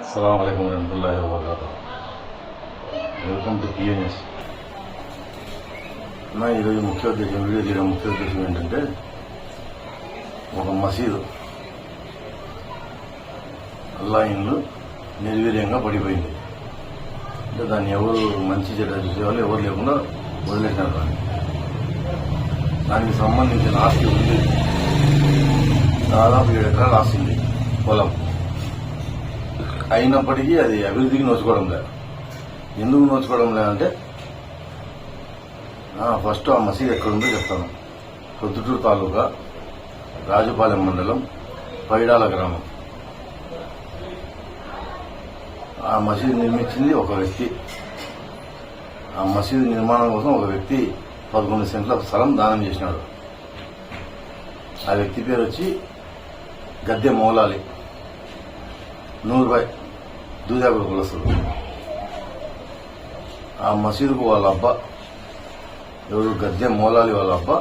అస్సలాము అలైకుం వరహ్మతుల్లాహి వబరకాతుహు. Welcome to PNS. నా ఈరోజు వీడియో తీయడం ముఖ్య ఉద్దేశం ఏంటంటే, ఒక మసీదు అల్లా ఇల్లు నిర్వీర్యంగా పడిపోయింది. అంటే దాన్ని ఎవరు మంచి చెడ్డ చూసేవాళ్ళు ఎవరు లేకుండా వదిలేసినారు. దానికి సంబంధించిన ఆస్తి ఉంది, దాదాపు 7 ఎకరాల ఆస్తి ఉంది, పొలం. అయినప్పటికీ అది అభివృద్ధికి నోచుకోవడం లేదు. ఎందుకు నోచుకోవడం లేదంటే, ఫస్ట్ ఆ మసీదు ఎక్కడుందో చెప్తాను. ప్రొద్దుటూరు తాలూకా రాజుపాలెం మండలం పైడాల గ్రామం. ఆ మసీదు నిర్మించింది ఒక వ్యక్తి. ఆ మసీదు నిర్మాణం కోసం ఒక వ్యక్తి 11 సెంట్ల స్థలం దానం చేసినాడు. ఆ వ్యక్తి పేరు వచ్చి గద్దె మౌలాలి, 100 దూదాపుర కులస్తుడు. ఆ మసీదుకు వాళ్ళ అబ్బా, ఎవరు గద్దె మౌలాలి వాళ్ళ అబ్బా,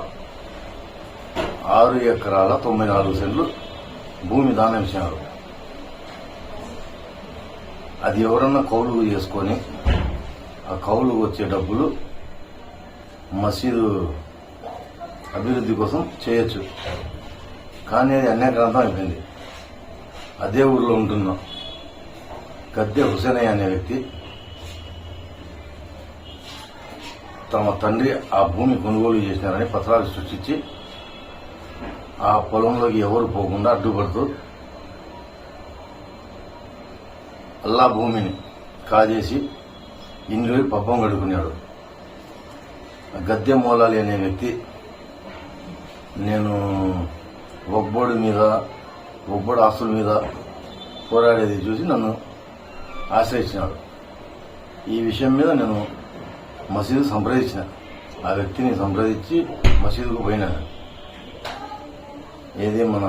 6 ఎకరాల 94 సెంట్లు భూమి దానం ఇచ్చినారు. అది ఎవరన్నా కౌలుకు చేసుకొని ఆ కౌలుకు వచ్చే డబ్బులు మసీదు అభివృద్ధి కోసం చేయొచ్చు. కానీ అది అన్యాక్రాంతం అయిపోయింది. అదే ఊర్లో ఉంటున్నాం గద్దె హుసేనయ్య అనే వ్యక్తి తమ తండ్రి ఆ భూమి కొనుగోలు చేసినారని పత్రాలు సృష్టించి ఆ పొలంలోకి ఎవరు పోకుండా అడ్డుపడుతూ అల్లా భూమిని కాజేసి ఇండ్లు పబ్బం గడుపుకున్నాడు. గద్దె మౌలాలి అనే వ్యక్తి నేను ఒబ్బోడు ఆస్తుల మీద పోరాడేది చూసి నన్ను ఆశ్రయించినాడు. ఈ విషయం మీద నేను మసీదు సంప్రదించిన, ఆ వ్యక్తిని సంప్రదించి మసీదుకు పోయినాను. ఏది మన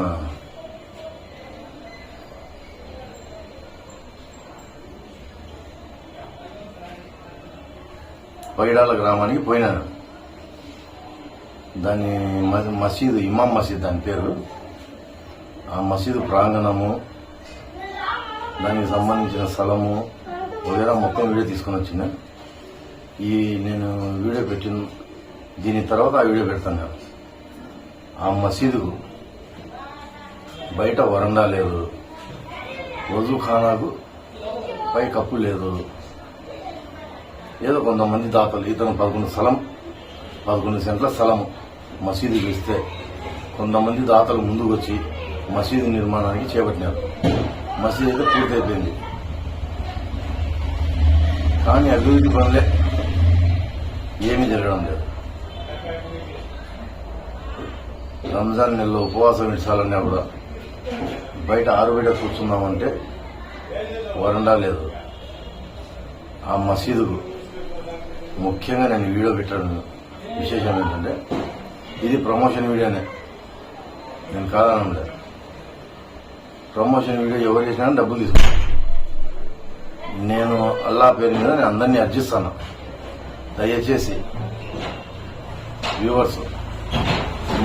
పైడాల గ్రామానికి పోయినాను. దాన్ని మసీదు ఇమాం మసీద్ దాని పేరు. ఆ మసీదు ప్రాంగణము, దానికి సంబంధించిన స్థలము వగేరా మొత్తం వీడియో తీసుకుని వచ్చిన. నేను వీడియో పెట్టిన దీని తర్వాత ఆ వీడియో పెడతాను. ఆ మసీదుకు బయట వరండా లేదు, వజూఖానాకు పై కప్పు లేదు. ఏదో కొంతమంది దాతలు ఇతను 11 సెంట్ల స్థలము మసీదుకి ఇస్తే కొంతమంది దాతలు ముందుకు వచ్చి మసీదు నిర్మాణానికి చేపట్టినారు. మసీదు అయితే పూర్తయిపోయింది, కానీ అభివృద్ధి పనులే ఏమీ జరగడం లేదు. రంజాన్ నెలలో ఉపవాసం ఇచ్చాలన్నా కూడా బయట ఆరుబయట కూర్చుందామంటే వరండా లేదు. ఆ మసీదుకు ముఖ్యంగా నేను వీడియో పెట్టడం విశేషం ఏంటంటే, ఇది ప్రమోషన్ వీడియోనే, నేను కాదనం లేదు. ప్రమోషన్ వీడియో ఎవరు చేసినా డబ్బులు తీసుకుంటాను. నేను అల్లా పేరు మీద నేను అందరినీ అర్జిస్తాను, దయచేసి వ్యూవర్స్,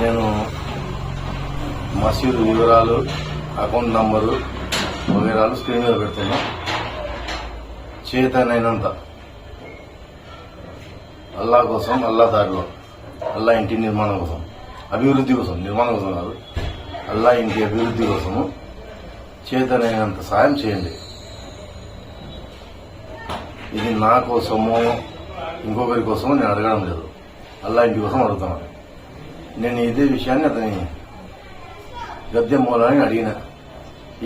నేను మసీదు వివరాలు, అకౌంట్ నంబరు వగేరాలు స్క్రీన్ మీద పెడుతున్నా. చేతనైనంత అల్లా కోసం, అల్లా దారిలో, అల్లా ఇంటి నిర్మాణం కోసం, అభివృద్ధి కోసం, నిర్మాణం కోసం కాదు, అల్లా ఇంటి అభివృద్ధి కోసము చేతనైనంత సాయం చేయండి. ఇది నా కోసమో ఇంకొకరి కోసమో నేను అడగడం లేదు, అల్లా ఇంటి కోసం అడుగుతున్నాను. నేను ఇదే విషయాన్ని అతని గద్దె మౌలాని అడిగిన,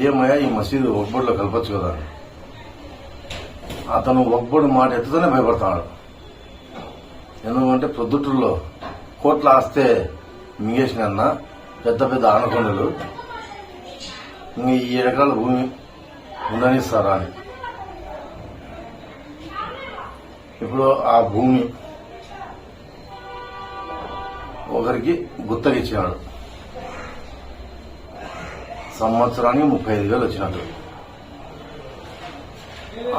ఏమయ్యా ఈ మసీదు ఒబ్బడిలో కలపచ్చు కదా. అతను ఒబ్బడు మాట ఎత్తుతూనే భయపడతాడు. ఎందుకంటే ప్రొద్దుటూరులో కోట్ల ఆస్తే మింగేసిన పెద్ద పెద్ద ఆనకొండలు ఇంకా ఈ 7 ఎకరాల భూమి ఉండనిస్తారా అని. ఇప్పుడు ఆ భూమి ఒకరికి గుత్తగిచ్చినాడు. సంవత్సరానికి 35,000 వచ్చినట్టు.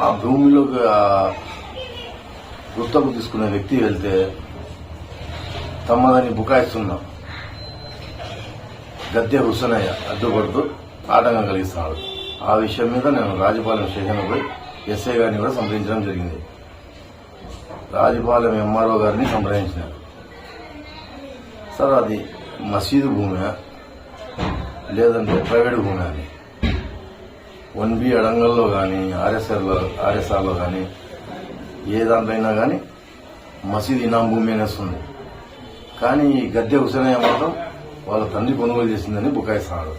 ఆ భూమిలోకి గుత్తకు తీసుకునే వ్యక్తి వెళ్తే తమ్మదని బుకాయిస్తున్నాం. గద్దె హుసేనయ్య అడ్డుపడుతూ ఆటంకం కలిగిస్తున్నాడు. ఆ విషయం మీద నేను రాజపాలెం స్టేషన్కి పోయి ఎస్ఐ గారిని కూడా సంప్రదించడం జరిగింది. రాజపాలెం ఎంఆర్ఓ గారిని సంప్రదించినారు. సార్ అది మసీదు భూమి లేదంటే ప్రైవేట్ భూమి అని 1B అడంగల్లో కానీ ఆర్ఎస్ఆర్లో కానీ ఏ దాంట్లో అయినా కానీ మసీదు ఇనాం భూమి అనేస్తుంది. కానీ ఈ గద్దె హుసేనయ్య మాత్రం వాళ్ళ తండ్రి కొనుగోలు చేసిందని బుకాయిస్తున్నాడు.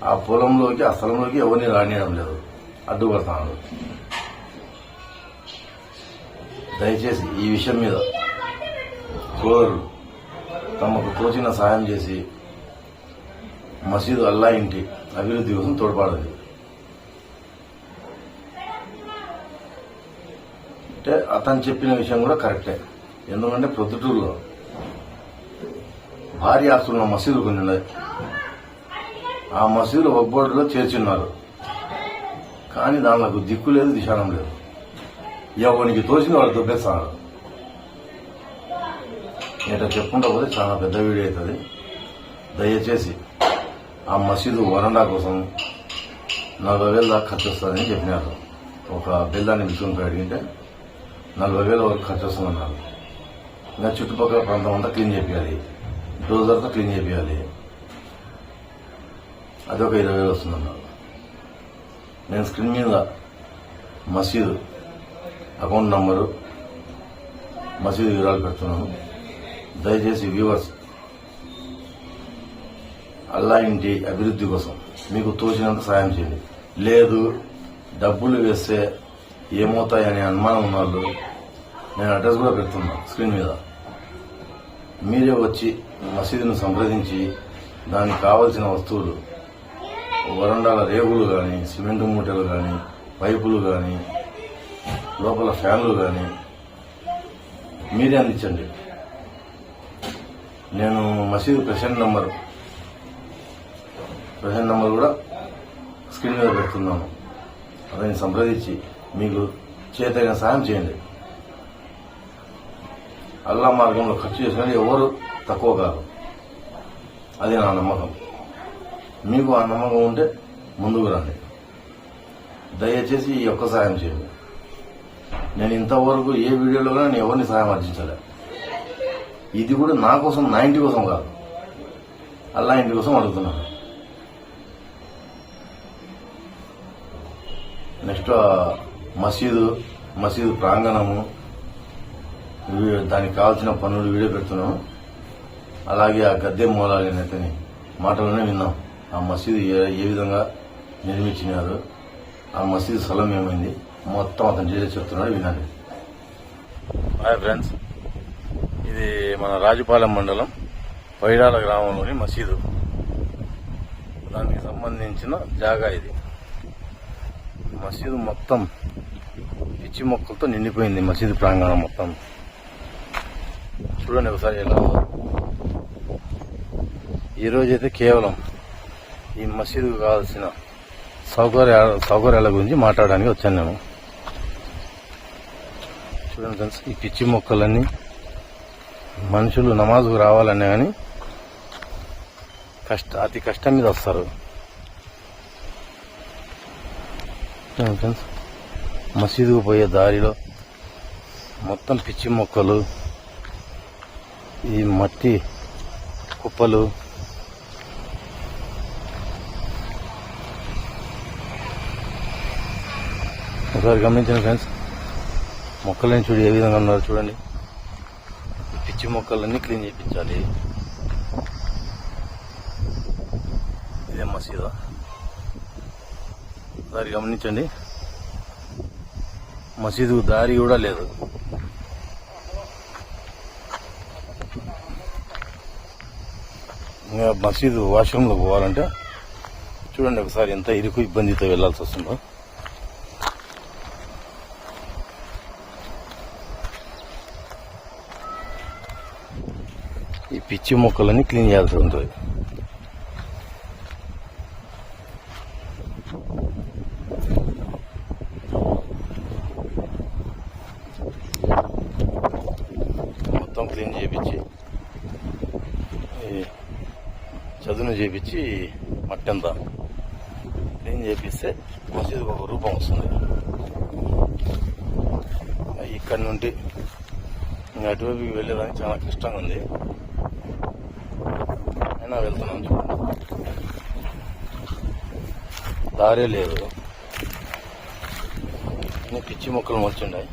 ఆ పొలంలోకి ఆ స్థలంలోకి ఎవరిని రానియడం లేదు, అడ్డుపడుతున్నాడు. దయచేసి ఈ విషయం మీద సోదరులు తమకు తోచిన సాయం చేసి మసీదు అల్లా ఇంటి అభివృద్ధి కోసం తోడ్పడాలి. అంటే అతను చెప్పిన విషయం కూడా కరెక్టే. ఎందుకంటే ప్రొద్దుటూరులో భారీ ఆస్తున్న మసీదు కొన్ని ఉన్నాయి. ఆ మసీదులు ఒబ్బోడులో చేర్చున్నారు. కానీ దానిలో దిక్కు లేదు, దిశానం లేదు. ఎవరికి తోచిన వాళ్ళు దొబ్బేస్తున్నారు. ఇట్లా చెప్పుకుంటా పోతే చాలా పెద్ద వీడియో అవుతుంది. దయచేసి ఆ మసీదు వరండా కోసం 40,000 దాకా ఖర్చు వస్తుందని చెప్పినారు. ఒక బెల్లాన్ని విసుకుని అడిగితే 40,000 వరకు ఖర్చు వస్తుందన్నారు. ఇంకా చుట్టుపక్కల ప్రాంతం అంతా క్లీన్ చేయాలి, డోజర్తో క్లీన్ చేయాలి. అదొక 20,000 వస్తుందన్నారు. నేను స్క్రీన్ మీద మసీదు అకౌంట్ నంబరు, మసీదు వివరాలు పెడుతున్నాను. దయచేసి వ్యూవర్స్ అల్లా ఇంటి అభివృద్ధి కోసం మీకు తోచినంత సాయం చేయండి. లేదు డబ్బులు వేస్తే ఏమవుతాయనే అనుమానం ఉన్నవాళ్ళు నేను అడ్రస్ కూడా పెడుతున్నా స్క్రీన్ మీద. మీరే వచ్చి మసీదును సంప్రదించి దానికి కావలసిన వస్తువులు, వరండాల రేగులు కానీ, సిమెంటు మూటలు కానీ, పైపులు కానీ, లోపల ఫ్యాన్లు కానీ మీరే అందించండి. నేను మసీదు ప్రెసిడెంట్ నంబర్ కూడా స్క్రీన్ మీద పెడుతున్నాను. అతన్ని సంప్రదించి మీకు చేతైన సాయం చేయండి. అల్లా మార్గంలో ఖర్చు చేసిన ఎవరు తక్కువ కాదు. అది నా నమ్మకం. మీకు ఆ నమ్మకం ఉంటే ముందుకు రండి. దయచేసి ఈ ఒక్క సాయం చేయండి. నేను ఇంతవరకు ఏ వీడియోలో కూడా నేను ఎవరిని సాయం ఆర్జించలే. ఇది కూడా నా కోసం, నా ఇంటి కోసం కాదు, అల్లా ఇంటి కోసం అడుగుతున్నాను. నెక్స్ట్ మసీదు ప్రాంగణము, దానికి కావాల్సిన పనులు వీడియో పెడుతున్నాము. అలాగే ఆ గద్దె మూలాలి నేతని మాటలోనే విన్నాం. ఆ మసీదు ఏ విధంగా నిర్మించినారు, ఆ మసీదు స్థలం ఏమైంది, మొత్తం అతను చేసి చెప్తున్నాడు, వినండి. హాయ్ ఫ్రెండ్స్, ఇది మన రాజపాలెం మండలం పైడాల గ్రామంలోని మసీదు. దానికి సంబంధించిన జాగా ఇది. మసీదు మొత్తం పిచ్చి మొక్కలతో నిండిపోయింది. మసీదు ప్రాంగణం మొత్తం చూడండి ఒకసారి ఎలా. ఈరోజైతే కేవలం ఈ మసీదుకు కావాల్సిన సౌకర్యాల గురించి మాట్లాడడానికి వచ్చాను నేను. చూడండి ఫ్రెండ్స్, ఈ పిచ్చి మొక్కలన్నీ మనుషులు నమాజుకు రావాలనే కానీ అతి కష్టం మీద వస్తారు. ఫ్రెండ్స్, మసీదుకు పోయే దారిలో మొత్తం పిచ్చి మొక్కలు, ఈ మట్టి కుప్పలు, ఒకసారి గమనించిన ఫ్రెండ్స్, మొక్కలని చూడు ఏ విధంగా ఉన్నారు చూడండి. పిచ్చి మొక్కలన్నీ క్లీన్ చేయించాలి. ఇదే మసీదా, ఒకసారి గమనించండి. మసీదు దారి కూడా లేదు. ఇంకా మసీదు వాష్రూమ్లో పోవాలంటే చూడండి ఒకసారి ఎంత ఇరుకు ఇబ్బందితో వెళ్లాల్సి వస్తుందో. ఈ పిచ్చి మొక్కలన్నీ క్లీన్ చేయాల్సి ఉంటుంది. మొత్తం క్లీన్ చేయించి చదును చేయించి మట్టంతా క్లీన్ చేపిస్తే మసీదుకు ఒక రూపం వస్తుంది. ఇక్కడ నుండి అటువైపుకి వెళ్ళేదానికి చాలా కష్టంగా ఉంది, అయినా వెళ్తున్నాం. దారే లేదు, అన్ని పిచ్చి మొక్కలు మొలుచున్నాయి.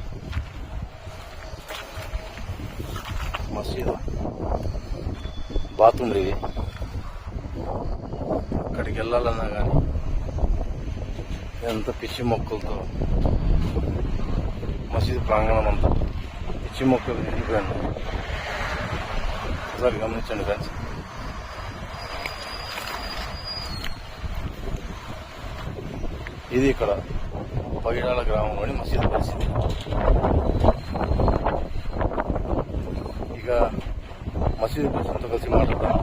మసీదు బాత్రూమ్ ఇది, అక్కడికి వెళ్ళాలన్నా కానీ ఎంత పిచ్చి మొక్కలతో మసీదు ప్రాంగణం అంతా పిచ్చి మొక్కలు నిండిపోయాను. ఒకసారి గమనించండి ఫ్రెండ్స్. ఇది ఇక్కడ పగిడాల గ్రామంలోని మసీదు పరిస్థితి. ఇక మసీదు పరిస్థితితో కలిసి మాట్లాడతాం.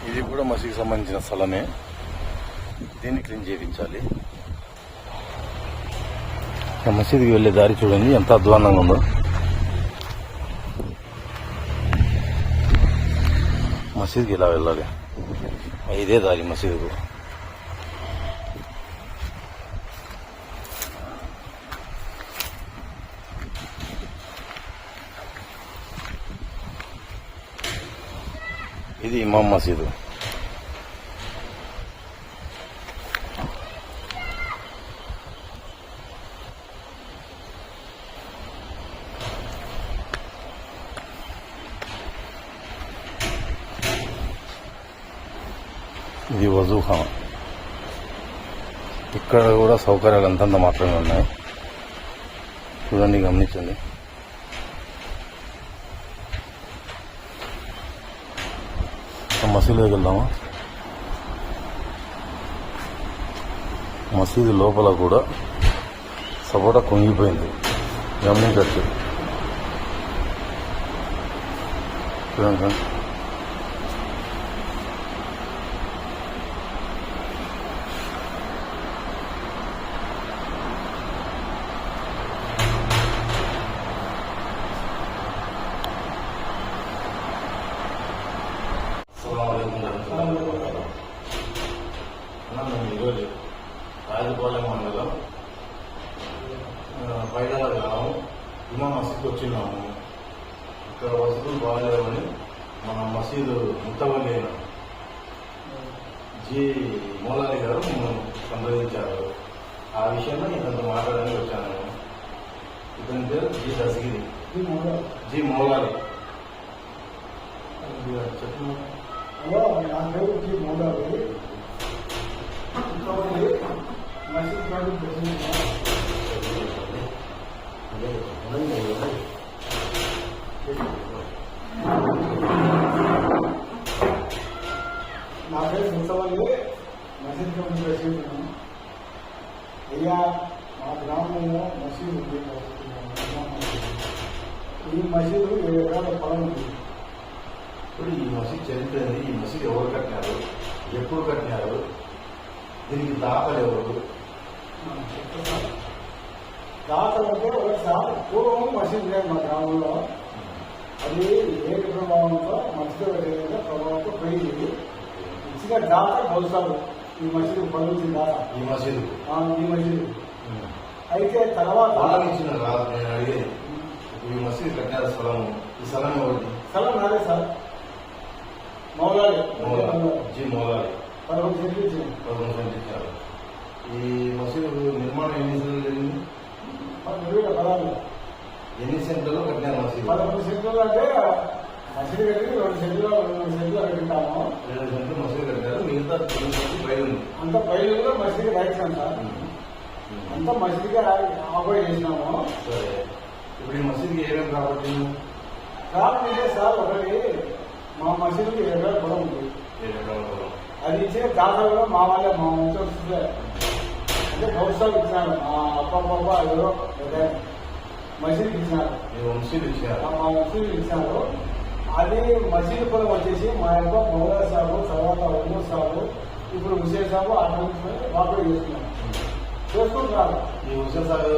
ఇది కూడా మసీదుకి సంబంధించిన స్థలమే, దీన్ని క్లీన్ చేయించాలి. మసీదుకి వెళ్ళే దారి చూడండి ఎంత అధ్వానంగా ఉందో. మసీదుకి ఇలా వెళ్ళాలి, ఇదే దారి మసీదుకు. ఇది ఇమాం మసీదు. ఇది వజూఖానా. ఇక్కడ కూడా సౌకర్యాలు అంతంత మాత్రమే ఉన్నాయి. చూడండి, గమనించండి. మసీదులోకి వెళ్దామా? మసీదు లోపల కూడా సపోటా కుంగిపోయింది, గమనించచ్చు. చూడండి. ఈరోజు రాజపాలెం మండలం పైడాల గ్రామం ఇమాం మసీద్కి వచ్చినాము. ఇక్కడ వసతులు బాగాలేవని మన మసీదు ముత్తవల్లి జి మౌలాలి గారు మమ్మల్ని సంప్రదించారు. ఆ విషయంలో ఇతనితో మాట్లాడడానికి వచ్చాను. ఇతని పేరు జి దశగిరి, జి మౌలాలి. చెప్పు. హలో, నా పేరు జి మౌలాలి. మసీద్ నా పేరు ముత్తవల్లి, మసీద్ కమిటీ ప్రెసిడెంట్. అయ్యా, మా గ్రామంలో మసీదు ఉంది. ఈ మసీదు 7 ఎకరాల పొలం ఉంది. ఇప్పుడు ఈ మసీద్ చరిత్ర ఏంది? ఈ మసీద్ ఎవరు కట్టినారు, ఎప్పుడు కట్టినారు, దీనికి దాతలు ఎవరు? దాతలు అంటే ఒకసారి పూర్వం మసీదు లేదు మా గ్రామంలో. అది ఏక ప్రభావంతో మసీదు ప్రభావంతో పోయింది. ఇచ్చిన దాత బలుసాలు ఈ మసీదు పనులు దాత ఈ మసీదు అయితే తర్వాత ఇచ్చిన రాదు. నేను అడిగేది, ఈ మసీదు కట్టినారు స్థలము, ఈ స్థలం ఎవరిది? స్థలం నాదే సార్, మౌలాలి జి మౌలాలి. 11 సెంట్లు ఇచ్చారు. ఈ మసీదు నిర్మాణం ఎన్ని సెంట్లు జరిగింది? 2016. ఎన్ని సెంట్లలో కట్టినారు మసీదు? 11 సెంట్లు అంటే మసీదు కట్టి 2 సెంట్లు కట్టింటాము. 2 సెంట్లు మసీదు కట్టారు, మిగతా 9 సెంట్లు బయలు ఉంది. అంత బయలులో మసీదుకి రాయించాం సార్. అంతా మసీదుగా ఆపరేట్ చేసినాము. సరే, ఇప్పుడు ఈ మసీదుకి ఏమేమి రాబట్టింది? కారణం ఏంటంటే సార్, ఒకటి మా మసీదుకి 7 పొలం ఉంది. అది ఇచ్చిన దాతలు కూడా మా వాళ్ళే మా వంశస్థులే. అంటే గౌరవ ఇచ్చినారు మా అప్ప ఎవరో మసీదుకి ఇచ్చినారు, మా మసీదుకి ఇచ్చినారు. అది మసీదు పొలం వచ్చేసి మా యొక్క మౌలా సాబు, తర్వాత ఉమ్మూర్ సాబు, ఇప్పుడు హుసేన్ సాబు ఆక్రమించుకొని వాపస్ చేసుకుంటున్నారు. ఈ హుసేన్ సాబు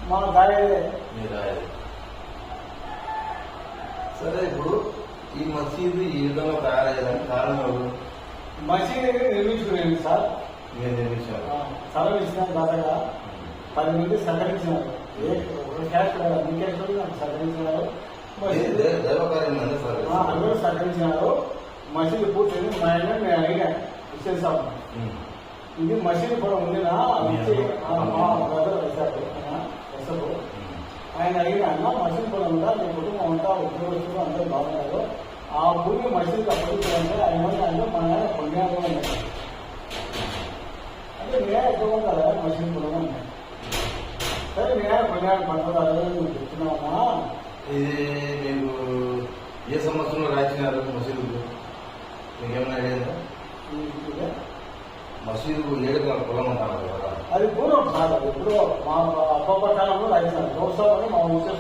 మా దాయదే. సరే, ఇప్పుడు ఈ మసీదు ఈ విధంగా తయారయ్యేదానికి కారణం ఎవరు? మసీదు నిర్మించుకునేది సార్. నేను నిర్మించాను. స్థలం ఇచ్చినారు దాదాగా 10 మంది సహకరించినారు. ఒక క్యాష్ కదా, మీ క్యాష్ నాకు సహకరించినారు. అందరూ సహకరించినారు. మసీదు పూర్తయింది. మా ఆయన నేను అడిగా హుసేన్ సాబ్, ఇది మసీదు కూడా ఉందినా అది ఇచ్చి మా బ్రదర్ వేశారు అసలు. ఆయన అడిగిన అన్న మసీదు కూడా ఉందా, మీ కుటుంబం అంతా ఉద్యోగస్తులు అందరూ బాగున్నారు, ఆ భూమి మసీదు అప్పగించాలంటే ఆయన అంటే మా ఆయన పుణ్యాలు అన్నారు. అంటే నేనే ఎక్కువ కదా మసీదు కుటుంబం అన్నారు. సరే నేనే పుణ్యాలు పడుతుంది నువ్వు చెప్తున్నావా? ఇది మీకు ఏ సంవత్సరంలో రాయించినారు మసీదుకు? మీకేమైనా ఐడియా? మసీదుకు 7 ఎకరాల పొలం అంటారు కదా, అది పూర్వం సార్. అది ఇప్పుడు మా అప్ప కాలంలో రాయించారు. గౌరవ మా ముసే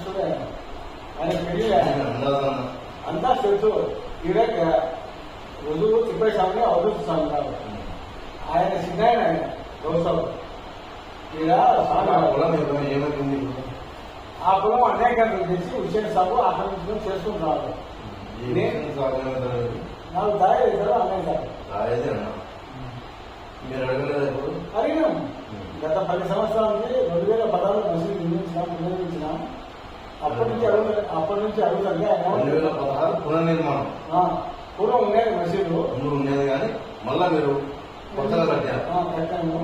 ఆయన పెళ్లి అంతా తెలుసు. ఈడ రుజువు తిప్పేసామని అవతరిస్తాను కాదు. ఆయన సిద్ధాయన ఆయన గౌరవ ఈడ పొలం ఏమైంది? ఆ పొలం అనేక తెచ్చి హుసేన్ సాబు ఆక్రమించుకొని చేసుకుంటున్నారు. నాకు దాయ అనేక మీరు అడగలేదు ఎప్పుడు? అడిగినాం. గత 10 సంవత్సరాల నుంచి 2016 మసీదు పునర్నిర్మించినాం. అప్పటి నుంచి అడుగుతుంది. 2016 పునర్నిర్మాణం పూర్వం ఉండేది మసీదు, ఉండేది కానీ మళ్ళా మీరు కొత్తగా కట్టాము.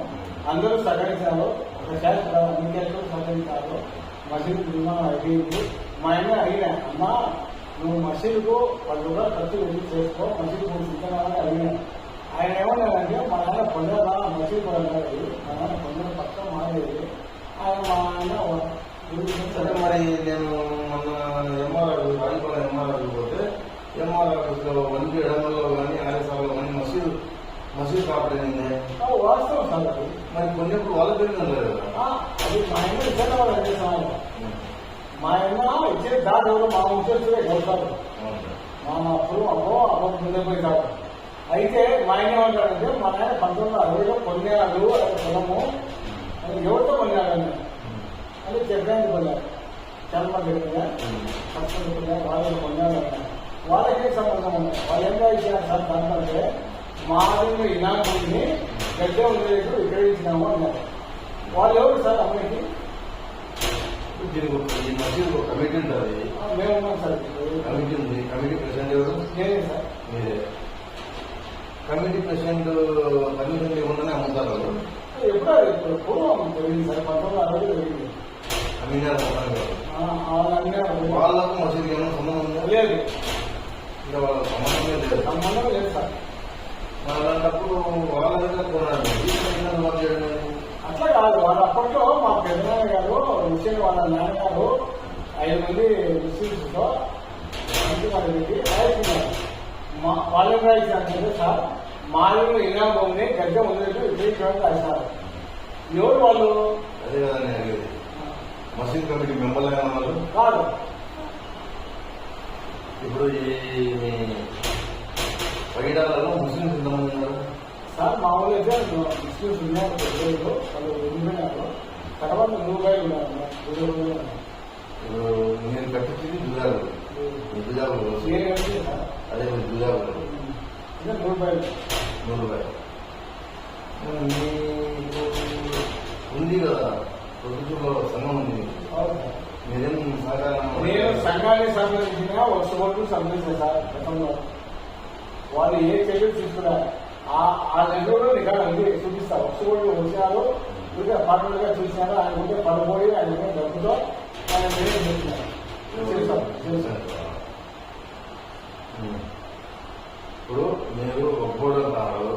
అందరూ సహకరించారు. ఒక క్యాష్ అన్ని క్యాష్ సహకరించారు. మసీదు నిర్మాణం అయిపోయింది. మా ఆయన అడిగినా, అమ్మా నువ్వు మసీదుకు 10 రూపాయలు ఖర్చు పెట్టి చేసుకో, మసీదు సిద్ధంగా అడిగినా. ఆయన ఏమన్నాడంటే మా ఆయన పొందాలా మసీదు పడాలి, మా ఆయన పొందిన పక్కన మారేది. ఆయన మా ఆయన సరే, మరి నేను మొన్న ఎంఆర్ఆర్ రాజపాలెం ఎంఆర్ఆర్ పోతే ఎంఆర్ఆర్ వంటి ఎడమల్లో కానీ ఆర్ఎస్ఆర్లో కానీ మసీదు కాపాడింది. వాస్తవం సార్. అది మరి కొన్నిప్పుడు వాళ్ళ పేరు కదా, అది మా ఆయన ఇచ్చిన వాళ్ళు అడిగేసాను. మా ఆయన ఇచ్చే దాని ఎవరు మా ఉద్యోగులే గౌరవాలు మా అప్పుడు అప్పుడు ముందే కాదు. అయితే మా ఆయన ఏమంటాడంటే మా ఆయన 1960లో పొందాడు పొలము, ఎవరితో పొందాడని అని చెప్పడానికి పొందాడు. చాలా చెప్పినా వాళ్ళు పొందాడు. వాళ్ళకే సంబంధం ఉంది. వాళ్ళు ఏం ఇచ్చినారు సార్ దాంట్లో మాదిరి ఇనాకుని గడ్డ ఉండేది విక్రయించినాము అన్నారు. వాళ్ళు ఎవరు సార్ అమ్మాయికి? ఈ మసీదు కమిటీ ఉంటుంది. మేము ఉన్నాం సార్. కమిటీ ఉంది. కమిటీ ప్రెసిడెంట్ ఎవరు? నేనే సార్. మీరే. కమిటీ ప్రెసిడెంట్ కమిషన్ లేకుండానే అమ్ముతారు. ఎప్పుడు పూర్వం జరిగింది సార్. 1960 జరిగింది. అమ్మినారు. వాళ్ళకు మసీదు ఏమైనా సంబంధం ఉందా? లేదు. ఇంకా వాళ్ళకి సంబంధమే లేదు. సంబంధం లేదు సార్. అలాంటప్పుడు వాళ్ళ దగ్గర కొనాలి. అట్లా కాదు. వాళ్ళు అప్పట్లో మా పెద్దనాన్న గారు హుసేన్ వాళ్ళ నాన్నగారు 5 మంది ముస్లింస్తో మంచి వాళ్ళు పెట్టి రాయిస్తున్నారు. వాళ్ళని రాయించారంటే సార్ మా ఇల్లు ఇనామం ఉంది, గడ్డ ఉంది విజయించడానికి రాయిస్తారు. ఎవరు వాళ్ళు? అదే కదా నేను అడిగేది. మసీద్ కమిటీ మెంబర్లు వాళ్ళు కాదు. ఇప్పుడు ఈ పైడాలలో ముస్లింస్ ఎంతమంది ఉన్నారు సార్? మా ఊళ్ళో అయితే ముస్లింస్ ఉన్నారు, వాళ్ళు ఉండిపోయినారు. తర్వాత 100 రూపాయలు ఉన్నారు. ఇప్పుడు నేను కట్టించింది దుజాలు. అదే దుజాలు 100 రూపాయలు. 100 రూపాయలు ఉంది కదా, ప్రభుత్వంలో సంఘం ఉంది. మీరేం సహకారం? నేను సంఘానికి సంబంధించిన వర్షపోట్లు సంబంధించిన సార్. గతంలో వాళ్ళు ఏ చర్యలు తీసుకున్నారు ఆ దగ్గర రికార్డు ఉంది, చూపిస్తారు. వర్షపోట్లు వచ్చినారు, ఇంకా పాటలుగా చూసినారు. ఆయన ఉంటే పడిపోయి ఆయన ఉంటే డబ్బుతో ఆయన మీరే చేస్తున్నారు. ఇప్పుడు మీరు ఒక్కోడు అన్నారు,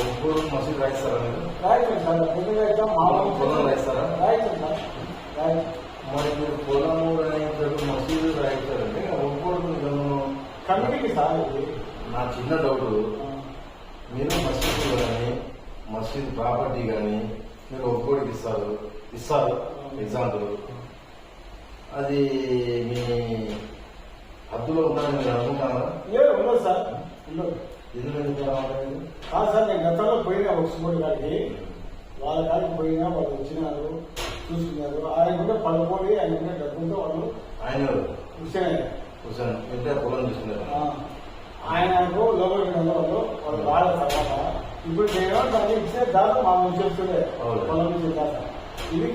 ఒక్కోడు మసీదు రాయిస్తారా? మీరు రాయించండి సార్. ఎందుకంటే మా పొలం రాయిస్తారా? రాయించండి సార్. రాయించండి. మరి మీరు పొలము రాయించారు, మసీదు రాయించారంటే ఒక్కోడు కమిటీకి సార్. ఇది నా చిన్న డౌట్, మీరు మసీదు కానీ మసీద్ ప్రాపర్టీ కానీ మీరు ఒక్కోడికి ఇస్తారు ఎగ్జాంపుల్, అది మీ హద్దులో ఉందని మీరు అనుకుంటారా? లేదు, ఉండదు సార్, ఉండదు. ఎందుకు కాదు సార్, నేను గతంలో పోయినా ఒక సుమోడి గారికి, వాళ్ళ కాడికి పోయినా వాళ్ళు వచ్చినారు, చూసుకున్నారు. ఆయన కూడా పడుకోడి, ఆయన కూడా డబ్బులతో వాళ్ళు ఆయన హుసేన్ ఎంత పొలం చూసుకున్నారు. ఆయనకు లోపల వాళ్ళు వాళ్ళ తర్వాత ఇప్పుడు నేను దాన్ని ఇచ్చే దాకా మా వచ్చేస్తుండే పొలం నుంచి దాకా. ఇది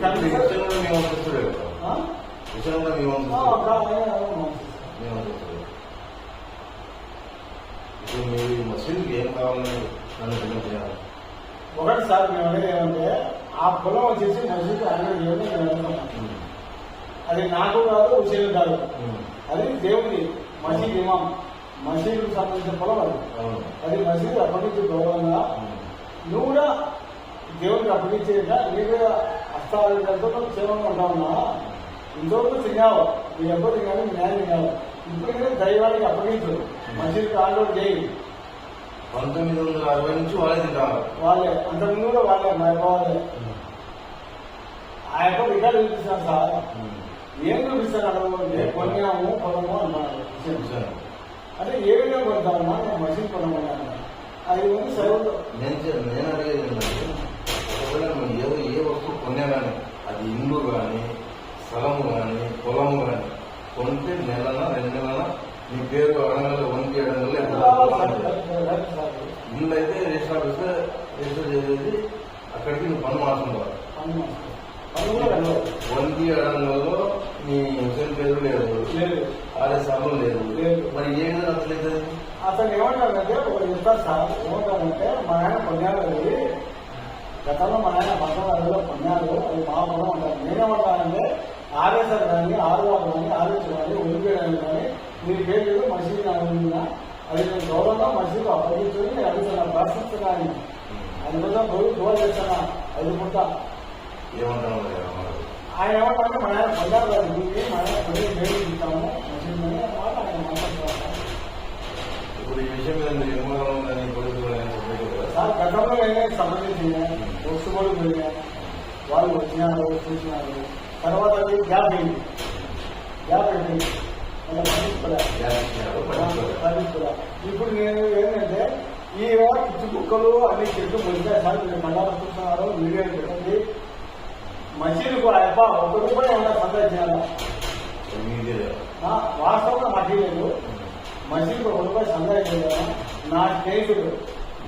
మీరు మసీదుకి ఏం కావాలని నన్ను విన్నపించారు? ఒకటి సార్, మేము అనేది ఏమంటే ఆ పొలం వచ్చేసి మసీదు ఆయన దేవుని నేను అనుకున్నాను. అది నాకు కాదు, హుసేన్ కాదు, అది దేవుడి మసీద్ ఇమాం మసీదుకు సంబంధించిన పొలం అది. అది మసీదు అప్పగించే గౌరవంగా నువ్వు కూడా దేవుడికి అప్పగించేట నీకు హస్తాలతో క్షేమంగా ఉంటా ఉన్నా. ఇంతవరకు తిన్నావు, మీ ఎప్పుడు తినాలి, మీ న్యాయం తినాలి. ఇప్పుడు దైవానికి అప్పగించు, మసీదుకి ఆర్డర్ చేయి. 1960 నుంచి వాళ్ళే తింటారు. వాళ్ళే అంతకుముందు కూడా వాళ్ళే, మా యొక్క వాళ్ళే. ఆ యొక్క రికార్డు చూపిస్తాను సార్. ఏం చూపిస్తాను అంటే కొన్నాము పొలము అంటున్నాడు. అంటే ఏ విధంగా కొడతామన్నా నేను మసీదు కొనమన్నాను. అది ఉంది సరువు. నేను అడిగేది ఏంటంటే, ఒకవేళ నువ్వు ఏ వస్తువు కొన్నా కానీ, అది ఇల్లు కానీ స్థలము కానీ పొలము కానీ కొంటే నెలన 2 నెలల నీ పేరు అడంగల్లో 1 అడంగల్లో ఇల్లు అయితే రిజిస్టర్ ఆఫీస్ రిజిస్టర్ చేసేది, అక్కడికి నువ్వు పన్ను మార్చుకుంటావు. 1 అడంగల్లో నీ హుసేన్ పేరు లేదు, ఆర్ఎస్ఆర్లో లేదు, మరి ఏ విధంగా అసలు అతను ఏమంటాడంటే ఒకటి చెప్తారు సార్. ఏమంటాడంటే మా ఆయన కొన్నాడు, గతంలో మా ఆయన 1960లో కొన్నాడు, అది మా పొలం అంటారు. నేనేమంటానంటే ఆర్ఎస్ఆర్ కానీ ఆర్ఆర్ కానీ ఆర్ఎస్ కానీ ఒలిపేయడానికి కానీ మీరు పేరు మసీదు అనుకున్నా అది నేను గౌరవంగా మసీదు అప్పగించుకొని నేను అడుగుతున్నా, ప్రార్థిస్తున్నాను. అందుకోసం గోల్ చేస్తున్నా. అది పుట్ట ఏమంటాను ఆయన ఏమంటారంటే మన ఆయన కొన్నారు కాదు, మన ఆయన కొన్ని పేరు ఇస్తాము మసీదు అని మాట ఆయన మాట్లాడుతున్నారు. ఇప్పుడు ఈ విషయం మీద మీరు ఏమన్నా పోలీసులు సార్ గతంలో నేనే సంబంధించిన వస్తువులు పోయినా వాళ్ళు వచ్చినారు, చూసినారు. తర్వాత అది గ్యాప్ అయింది, ఇప్పుడు నేను ఏంటంటే ఈ పిచ్చి కుక్కలు అన్ని చెట్లు మొలిచాయి సార్. మీరు కళ్ళాలు చూస్తున్నారు, వీడియోలు పెట్టండి. మసీదుకు అయ్యప్ప 1 రూపాయి ఏమన్నా సంపాదించాను వాస్తవంగా మసీదు మసీదుకు 1 రూపాయి సంపాదించాను. నా స్నేహితుడు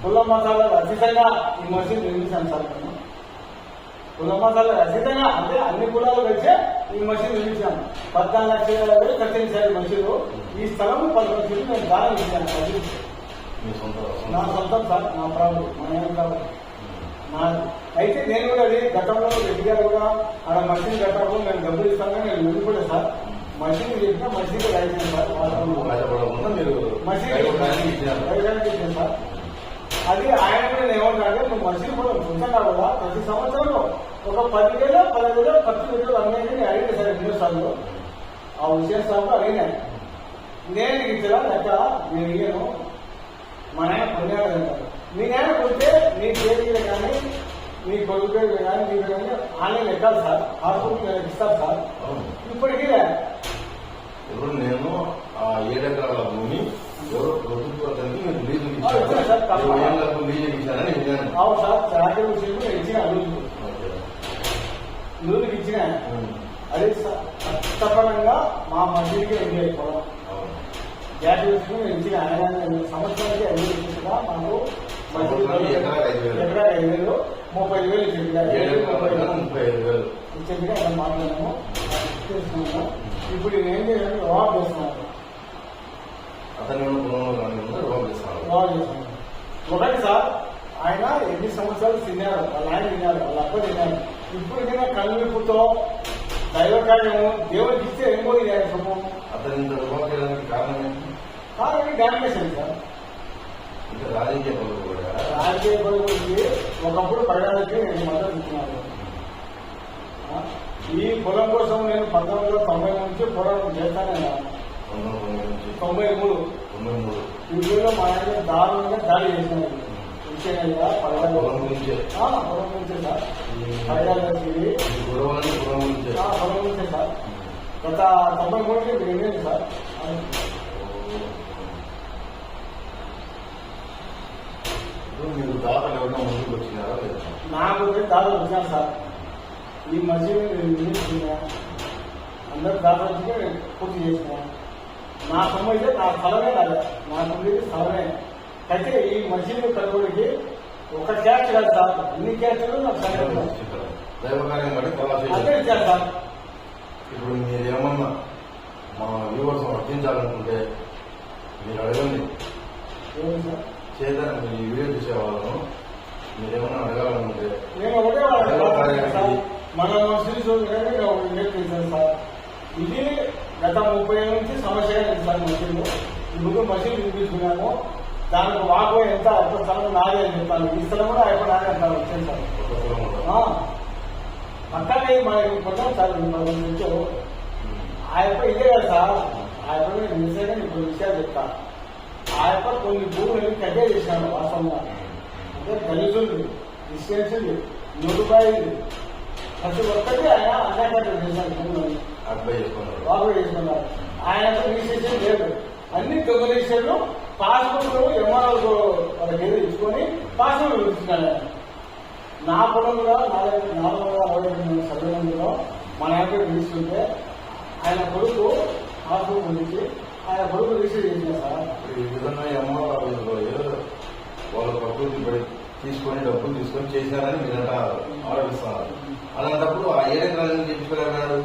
కుల మతాలకు అతీతంగా ఈ మసీదు నిర్మించాను సార్. నేను కుల మతాలకు అతీతంగా అంటే అన్ని కులాలు వచ్చే ఈ మసీదు నిర్మించాను. 14 లక్షల కట్టించారు మసీదు. ఈ స్థలం 10 లక్షలు నేను దానం ఇచ్చాను. నా సొంతం సార్, నా ప్రాబ్లం, మా ఏం ప్రాబ్లం నాది. అయితే నేను కూడా అది గతంలో రెడ్డి గారు కూడా ఆడ మసీదు కట్టడం నేను డబ్బులు ఇస్తాను, నేను వెళ్ళిపోయా సార్. మసీదు చెప్పినా మసీదు రాయించాను సార్. మసీదు ఇచ్చాను సార్. అది ఆయన కూడా ఏమంటారంటే నువ్వు మసీదు కూడా సొంతంగా కూడా ప్రతి సంవత్సరం ఒక 10,000 15,000 ఖర్చు పెట్టు అన్నీ అడిగిన సార్. ఎన్నోసార్లు ఆ విషయం సార్లు అడిగినాయి. నేను ఇచ్చా లెక్క నేను ఇయ్యను, మా నాయన కొన్నాడు అంటారు. మీ నాయన కొంటే నీ పేరు కానీ నీ కొడుకు పేరు కానీ నీ పేరు కానీ ఆన్లైన్ ఎక్కాలి సార్. హాస్పిటల్ ఇస్తారు సార్. ఇప్పటికీ ఇప్పుడు నేను ఆ 7 ఎకరాల భూమి ఎవరో ప్రభుత్వానికి నేను లీజు ఇచ్చానని విన్నాను. అవును సార్, శాఖ విషయం ఇచ్చిన లూజుకి ఇచ్చిన అది చట్టపరంగా మా మసీదుకి ఎంజాయ్ అయిపోవడం. గ్యాస్ విషయం ఇచ్చిన ఆయన సంవత్సరానికి 5,000 ఇచ్చిగా మాకు ఎకరా 5,000 35,000 ఇచ్చేదిగా అక్కడ మాట్లాడాము, చేస్తున్నాము. ఇప్పుడు నేను ఏం చేయాలంటే రవాబ్ చేస్తున్నాను. ఒకటి సార్, ఆయన ఎన్ని సంవత్సరాలు తిన్నారు, వాళ్ళ ఆయన తిన్నారు, వాళ్ళ అక్క తిన్నారు. ఇప్పుడు ఏదైనా కళ్ళుపుతో దైవకార్యము దేవుడికి ఇస్తే ఏం పోయింది ఆయన సొమ్ము. అతని కారణం కారణం డామినేషన్ సార్. రాజకీయ పలుకులకి ఒకప్పుడు పడడానికి నేను మద్దతు ఇస్తున్నాను. ఈ పొలం కోసం నేను 1990 నుంచి పోరాటం చేస్తానే. 93 ఈ ఊళ్ళో మా ఆయన దారుణంగా దాడి చేసినారు. ముఖ్యంగా పొలం నుంచే సార్ పొలం నుంచే సార్. గత 93కి వెళ్ళేది సార్. మీరు దాతలు ఎవరైనా ముందుకు వచ్చినారా లేదా? నాకు దాదాపు వచ్చాను సార్. ఈ మసీదు నేను నిర్మించుకున్నా, అందరు దాదాపు పూర్తి చేసిన. నా సొమ్ము అయితే నా స్థలమే కాదు, నాకు ఉండేది స్థలమే. అయితే ఈ మసీదు కట్టుబడికి ఒక క్యాష్ కాదు సార్, అన్ని క్యాష్లు నాకు సంఘటన దైవకార్యం బట్టి అదే ఇచ్చారు సార్. ఇప్పుడు మీరు ఏమన్నా మా వ్యూవర్స్ వర్తించాలనుకుంటే మీరు అడగండి. ఏమి సార్ చేద్దాం. ఈ వీడియో చూసేవాళ్ళను మీరేమన్నా అడగాలనుకుంటే నేను ఒకటే సార్, మన మసీదు నేర్పించాను సార్. ఇది గత 30 ఏళ్ళ నుంచి సమస్య సార్. మసీదు ఇప్పుడు మసీదు నిర్మించుకున్నాము, దానికి వాకు ఎంత ఒక్క స్థలం నాదే అని చెప్తాను. ఈ స్థలం కూడా అయిపోయి నాదే అంటారు. వచ్చాను సార్ పక్కనే మనకి కొట్టాం సార్. నుంచి ఆ యొక్క ఇదే కదా సార్. ఆ యొక్క నేను నిజంగా నీకు విషయాలు చెప్తా. ఆ యొక్క కొన్ని భూములు కట్టే చేసినాను వాస్తవంగా. అంటే దళితులు, క్రిస్టియన్స్, నూరుపాయలు ప్రతి ఒక్కటి ఆయన అన్యాకట్ట చేశారు. భూములని బాబు చేసుకున్నారు. ఆయన రిజిస్ట్రేషన్ లేదు, అన్ని దొంగ రిజిస్ట్రేషన్లు పాస్బుక్లు ఎంఆర్ఓ వాళ్ళకి ఏదో ఇచ్చుకొని పాస్బుక్ ఇస్తున్నాడు. నా పొలంలో 462 సభ్యులందులో మన యాభై తీసుకుంటే ఆయన కొడుకు పాస్బుక్ గురించి ఆయన కొడుకు రిజిస్టర్ చేసిన సార్. ఈ విధంగా ఎంఆర్ఓ వాళ్ళ ప్రకృతి తీసుకొని డబ్బులు తీసుకొని చేశారని మీరంట ఆరోపిస్తున్నారు. అలాంటప్పుడు ఆ ఏ రకాలను చెప్పుకోలేరు?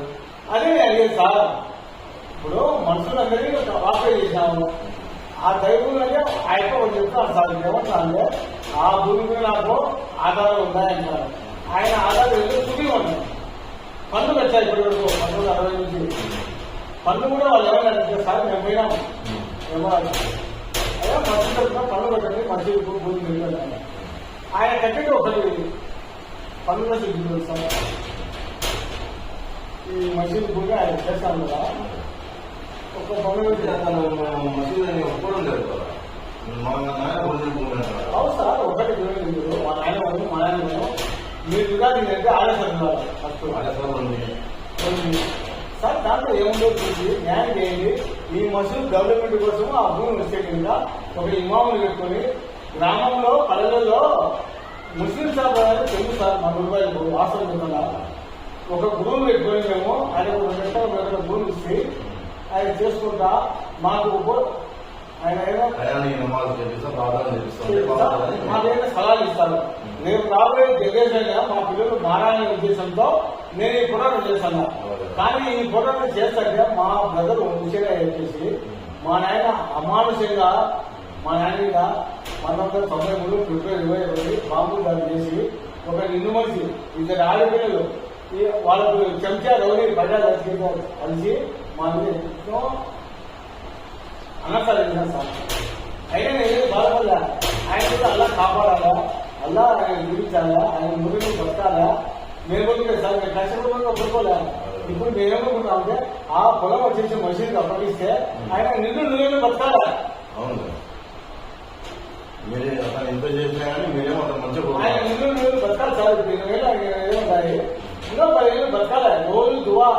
అదే అడిగేది సార్. ఇప్పుడు మనుషులందరినీ వాపే చేశాము. ఆ దైవంలోనే ఆ యొక్క చెప్తాను సార్. ఏమంటారంటే ఆ భూమి మీద నాకు ఆధారాలు ఉన్నాయంటారు. ఆయన ఆధారాలు ఏదో చూపించమంటారు. పన్ను కట్టారు ఇప్పటి వరకు 1960 నుంచి. పన్ను కూడా వాళ్ళు ఎవరైనా సార్ మేము పోయినాము. అయ్యా మనుషులు తరఫున పన్ను కట్టండి, మనుషులు భూమి పెట్టండి. ఆయన కట్టండి ఒకటి పన్నులో చూపించారు సార్. ఈ మసీదు భూమి ఆయన చేస్తాను కదా, ఒక పన్ను మసీదు అని ఒప్పుకోవడం లేదు కదా. అవును సార్. ఒకటి మీరు మా నాయన వాళ్ళు మా నాయన మీరు కూడా నేనంటే ఆలోచన ఫస్ట్ సార్. దాంట్లో ఏముందో చూసి న్యాయం చేయండి. ఈ మసీదు డెవలప్మెంట్ కోసం ఆ భూమి వస్తే కింద ఒక ఇమాములు పెట్టుకొని గ్రామంలో పల్లెల్లో ముస్లిం సార్ తెలుగు సార్ మన రూపాయలు వాసన చెప్తున్నా ఒక గురువును పెట్టుకొని మేము ఆయన ఒక గంట భూమి ఇస్తే ఆయన చేసుకుంటా మాకు ఆయన మాకైనా సలహాలు ఇస్తారు. నేను రాబోయే జనరేషన్ మా పిల్లలు మారాలనే ఉద్దేశంతో నేను ఈ పోరాటం చేస్తాను. కానీ ఈ పోరాటం చేస్తాక మా బ్రదర్ ముఖ్యంగా చెప్పేసి మా నాయన అమానుషంగా మా నాయన మీద 1993 ఫిబ్రవరి 21 బాంబులు దాడి చేసి ఒక నిన్ను మనిషి 2 ఆడపిల్లలు వాళ్ళకు చెంచా రౌడీ బజార్ కలిసి మా మీద అనర్థాలు సార్. అయినా నేను బాధపడలే. ఆయన కూడా అలా కాపాడాలా, అలా ఆయన గురించాలా, ఆయన మురిని బతకాలా. మేము బతుకే సార్, మేము కష్టపడంగా పడుకోలే. ఇప్పుడు మేమేమనుకుంటామంటే ఆ పొలం వచ్చేసి మసీదుకి అప్పగిస్తే ఆయన నిన్ను బతకాలా. అవును, మీరే అతను ఎంత చేసినా కానీ మీరేమో అతను మంచిగా ఆయన నిన్ను బతకాలి సార్. 20 ఏళ్ళు ఆయన ఏముంటాయి, ఇంకా 10 ఏళ్ళు బతకాలి. రోజు దువా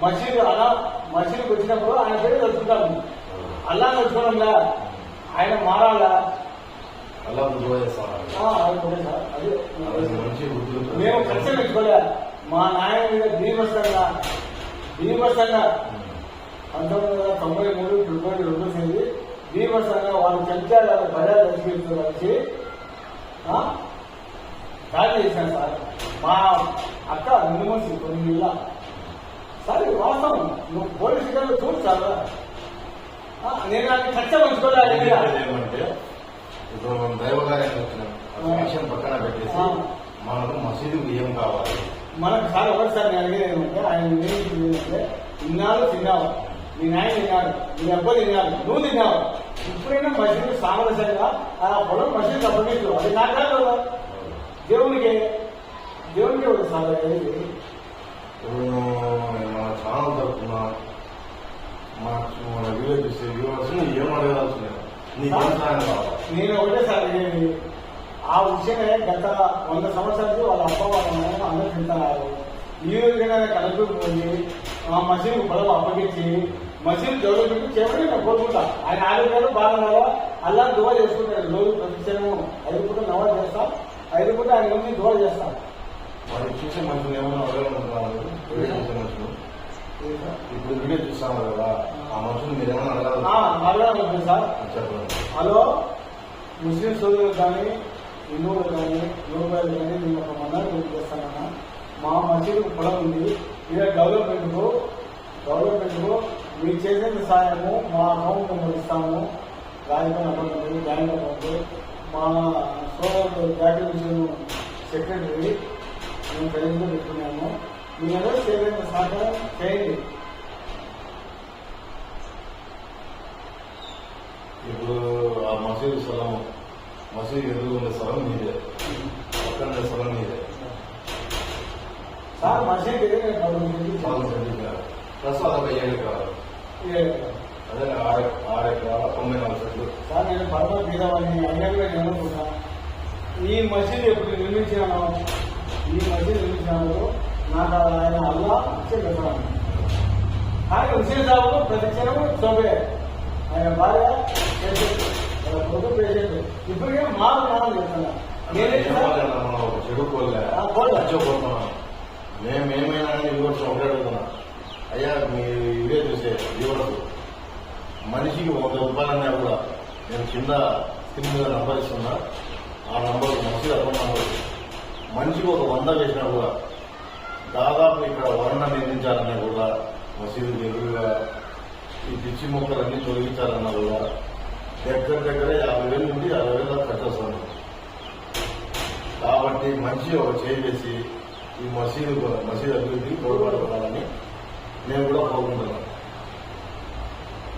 మసీదు అలా మసీదుకి వచ్చినప్పుడు ఆయన పేరు తెలుసుకుంటాము. అల్లా తెలుసుకోవడంలా, ఆయన మారాలా. మేము ఖర్చు పెట్టుకోలే. మా నాయన మీద భీమస్తంగా 1993 ఫిబ్రవరి 2 తేదీ భీమస్తంగా వాళ్ళు చెంచాల బజార్ వచ్చి దాడి చేశాను సార్. మా అక్క నిమ్మసి 9 ఏళ్ళ సార్. వాస్తవం నువ్వు పోలీసు గారు చూడు సార్. నేను నాకు ఖర్చు పంచుకోలేదంటే ఇప్పుడు మనం దైవకార్యానికి వచ్చిన పక్కన పెట్టేసి మనకు మసీదుకు ఏం కావాలి మనకు సార్. ఒకటిసారి నేను అడిగేది ఏమంటే ఆయన ఏంటంటే ఇన్నాళ్ళు తిన్నావు, మీ నాయన తిన్నాడు, మీ అబ్బాయి తిన్నాడు, నువ్వు తిన్నావు. ఇప్పుడైనా మసీదు సామరస్యంగా ఆ పొలం మసీదు అప్పగించు. అది నాకు కాదు, దేవునికి ఒక సార్. ఇప్పుడు మన ఛానల్ తరఫున మాకు మన వీడియో చూస్తే వ్యూవర్స్ ఏం అడగాల్సిన నీకేం సహాయం కావాలి? నేను ఒకటే సార్ అడిగేది, ఆ విషయమే గత 100 సంవత్సరాలు వాళ్ళ అప్ప వాళ్ళ నాయన అందరూ తింటున్నారు. ఈ విధంగా కలెక్టర్ పోయి ఆ మసీదు పొలం అప్పగించి మసీదు డెవలప్మెంట్ చేయమని నేను కోరుకుంటా. ఆయన ఆరోగ్యాలు బాగున్నారా అల్లా దువా చేసుకుంటాడు. రోజు ప్రతిక్షణము 5 పూట నమాజ్ చేస్తా, 5 పూట ఆయన గురించి దువా చేస్తా. మరి చూసే మనుషులు ఏమైనా అడగాలనుకుంటున్నారు? వీడియో చూసే మనుషులు ఇప్పుడు వీడియో చూస్తాము కదా, ఆ మనుషులు మీరు ఏమైనా అడగాలనుకుంటుంది సార్. చెప్పండి. హలో, ముస్లిం సోదరులు కానీ హిందువులు కానీ యోగాలు కానీ నేను ఒక మందాన్ని చేస్తానన్నా. మా మసీదు పొలం ఉంది, ఇలా డెవలప్మెంట్కు మీరు చేసేందుకు సాయము మా అకౌంట్ నెంబర్ ఇస్తాము. రాజధాని అకౌంట్ నెంబర్, బ్యాంక్ అకౌంట్, మా సోదరుడు జాతీయ మిషన్ సెక్రటరీ మేము ఖరీదులో పెట్టుకున్నాము. మీరందరూ చేసేందుకు సహకారం చేయండి. ఇప్పుడు ఆ మసీదు స్థలం, మసీదు ఎదురు ఉండే స్థలం మీదే, పక్కన ఉండే స్థలం మీదే. సార్ మసీదు ప్లస్ అదొక 7 ఎకరాలు, అదే 6 ఎకరాల 94 సెంట్లు. సార్ నేను పరమ బీదవాడిని, అయ్యాక నేను అనుకుంటా ఈ మసీదు ఎప్పుడు నిర్మించినాను, నాకు ఆయన అల్లా ఇచ్చే పెట్టాను. కానీ హుసేన్ సాబు ప్రతి క్షణము చోపే, ఆయన భార్య పేషెంట్, వాళ్ళ కొడుకు పేషెంట్. ఇప్పటికే మాకు మనం చెప్తున్నా చెడుకోలేకపోతున్నాం. మేమేమైనా కానీ వ్యూవర్స్ ఒకటే అడుగుతున్నాం. అయ్యా మీరు ఇవే చూసే వ్యూవర్స్ మనిషికి 100 రూపాయలన్నా కూడా నేను కింద స్క్రీన్ మీద నంబర్ ఇస్తున్నా, ఆ నంబర్ మసీదు అకౌంట్ నంబర్. మనిషికి ఒక 100 వేసినా కూడా దాదాపు ఇక్కడ వరణ నిర్మించాలన్నా కూడా, మసీదు ఎదురుగా ఈ పిచ్చి మొక్కలన్నీ తొలగించాలన్నా కూడా దగ్గర 50,000 నుండి 60,000 దాకా ఖర్చు వస్తుంది. కాబట్టి మంచి ఒక చేయి వేసి ఈ మసీదు అభివృద్ధికి తోడ్పడాలని నేను కూడా కోరుకుంటున్నాను.